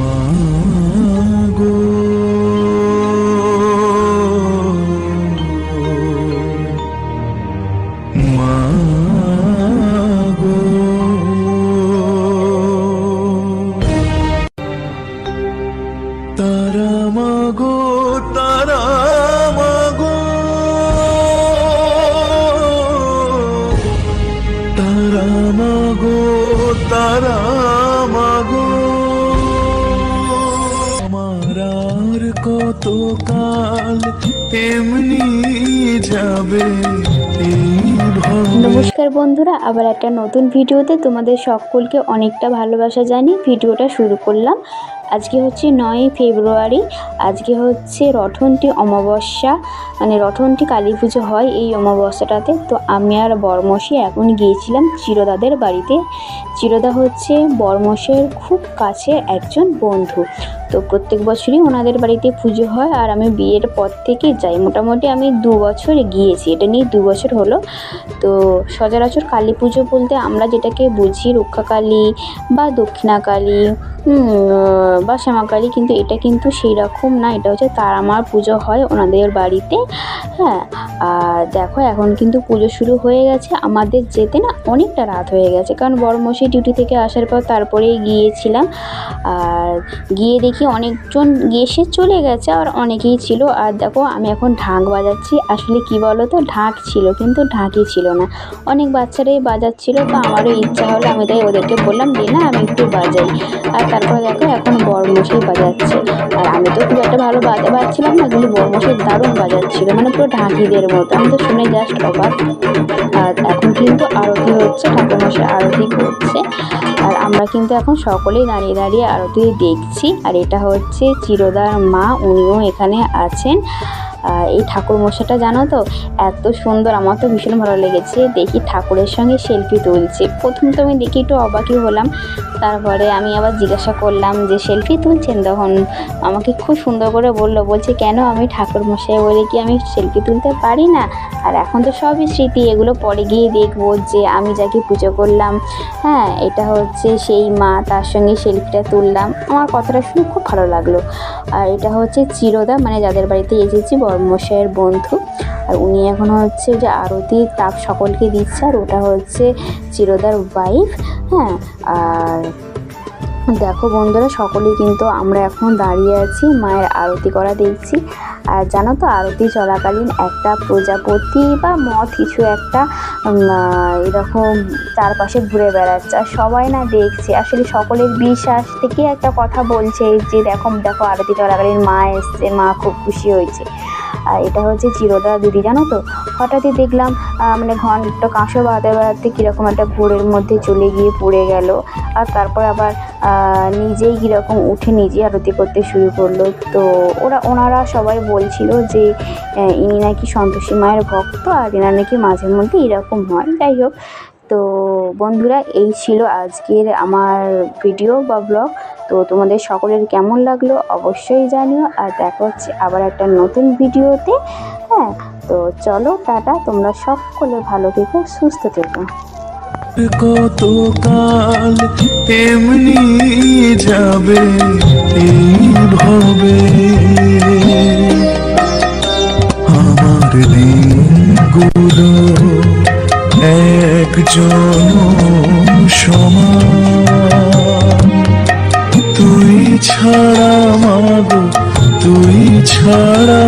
মাগো মাগো তারা মাগো তারা মাগো তারা মাগো তারা মাগো আমার আর কত কাল এমনি যাবে নমস্কার বন্ধুরা, আবার একটা নতুন ভিডিওতে তোমাদের সকলকে অনেকটা ভালোবাসা জানিয়ে ভিডিওটা শুরু করলাম। আজকে হচ্ছে 9ই ফেব্রুয়ারি। আজকে হচ্ছে রঠনটি অমাবস্যা, মানে রঠনটি কালী পুজো হয় এই অমাবস্যাটাতে। তো আমি আর বরমশাই এখন গিয়েছিলাম চিরদাদের বাড়িতে। চিরদা হচ্ছে বরমশাইয়ের খুব কাছের একজন বন্ধু। তো প্রত্যেক বছরই ওনাদের বাড়িতে পুজো হয় আর আমি বিয়ের পর থেকে যাই। মোটামুটি আমি 2 বছর গিয়েছি, এটা নিয়ে 2 বছর হলো। তো সচরাচর কালী পুজো বলতে আমরা যেটাকে বুঝি রক্ষাকালী বা দক্ষিণাকালী বা শ্যামাকালী, কিন্তু এটা কিন্তু সেই রকম না। এটা হচ্ছে তারামার পুজো হয় ওনাদের বাড়িতে। হ্যাঁ, আর দেখো এখন কিন্তু পুজো শুরু হয়ে গেছে। আমাদের যেতে না অনেকটা রাত হয়ে গেছে, কারণ বড়মশাই ডিউটি থেকে আসার পর তারপরেই গিয়েছিলাম। আর গিয়ে দেখি অনেকজন এসে চলে গেছে আর অনেকেই ছিল। আর দেখো আমি এখন ঢাক বাজাচ্ছি। আসলে কি বলো তো, ঢাক ছিল কিন্তু ঢাকই ছিল না, অনেক বাচ্চারাই বাজাচ্ছিল। তো আমারও ইচ্ছা হলো, আমি তাই ওদেরকে বললাম যে না আমি একটু বাজাই। আর তারপর দেখো এখন বরমশাই বাজাচ্ছে। আর আমি তো খুব একটা ভালো বাজাতে পারছিলাম না, কিন্তু বরমশাই দারুণ বাজাচ্ছিল, মানে পুরো ঢাকিদের মতো। আমি তো শুনে জাস্ট অবাক। আর এখন কিন্তু আরতি হচ্ছে, ঠাকুরমশাই আরতি করছে। আর আমরা কিন্তু এখন সকলেই দাঁড়িয়ে দাঁড়িয়ে আরতি দেখছি। আর এটা হচ্ছে চিরদার মা, উনিও এখানে আছেন। এই ঠাকুরমশাইটা জানো তো এত সুন্দর, আমার তো ভীষণ ভালো লেগেছে। দেখি ঠাকুরের সঙ্গে সেলফি তুলছে। প্রথম তো আমি দেখি একটু অবাকই হলাম, তারপরে আমি আবার জিজ্ঞাসা করলাম যে সেলফি তুলছেন? তখন আমাকে খুব সুন্দর করে বলছে কেন আমি ঠাকুরমশাই বলে কি আমি সেলফি তুলতে পারি না? আর এখন তো সবই স্মৃতি, এগুলো পরে গিয়ে দেখবো যে আমি যাকে পুজো করলাম, হ্যাঁ এটা হচ্ছে সেই মা, তার সঙ্গে সেলফিটা তুললাম। আমার কথাটা শুনে খুব ভালো লাগলো। আর এটা হচ্ছে চিরদা, মানে যাদের বাড়িতে এসেছি বরমশাইয়ের বন্ধু। আর উনি এখন হচ্ছে যে আরতি তাপ সকলকে দিচ্ছে। আর ওটা হচ্ছে চিরদার ওয়াইফ। হ্যাঁ, আর দেখো বন্ধুরা সকলেই কিন্তু আমরা এখন দাঁড়িয়ে আছি, মায়ের আরতি করা দেখছি। আর জানো তো আরতি চলাকালীন একটা প্রজাপতি বা মথ কিছু একটা এরকম চারপাশে ঘুরে বেড়াচ্ছে, আর সবাই না দেখছে। আসলে সকলের বিশ্বাস থেকে একটা কথা বলছে যে দেখো দেখো আরতি চলাকালীন মা এসছে, মা খুব খুশি হয়েছে। আর এটা হচ্ছে চিরদা দিদি, জানো তো হঠাৎই দেখলাম মানে ঘন্টা কাঁসো বাজাতে বাজাতে কীরকম একটা ঘোরের মধ্যে চলে গিয়ে পড়ে গেল। আর তারপর আবার নিজেই কীরকম উঠে নিজে আরতি করতে শুরু করলো। তো ওনারা সবাই বলছিল যে ইনি নাকি সন্তোষী মায়ের ভক্ত, আর এনার নাকি মাঝে মধ্যে এরকম হয়। যাই হোক, তো বন্ধুরা এই ছিল আজকের আমার ভিডিও বা ব্লগ। তো তোমাদের সকলের কেমন লাগলো অবশ্যই জানিও। আর দেখা হচ্ছে আবার একটা নতুন ভিডিওতে। হ্যাঁ, তো চলো টাটা, তোমরা সকলে ভালো থেকো, সুস্থ থেকো। কত কাল এমনি যাবে এইভাবে আমার দিনগুলো একজন সমান। তুই ছাড়া মাগো তুই ছাড়া